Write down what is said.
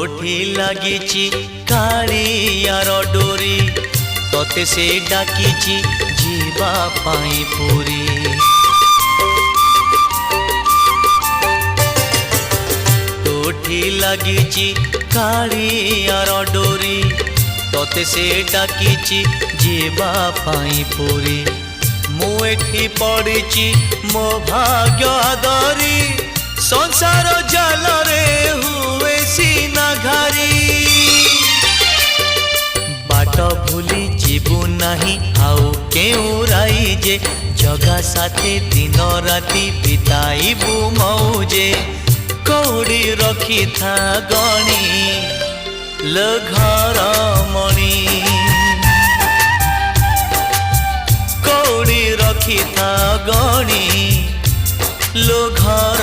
तोठी लागिची कालियार डोरी तोते से डाकिची जीवा पाई पुरी। तोठी लागिची कालियार डोरी तोते से डाकिची जीवा पाई पुरी। मु एठी पड़िची मो भाग्य आदरी संसार जाल रे हुए सीना घारी। बाट भूली जीवु नाही आउ केउ राई जे जगा साथे दिन राति बिताइबु मौजे। कौड़ी रखी था गणी ल घर मणि कौड़ी रखी था गणी लो घर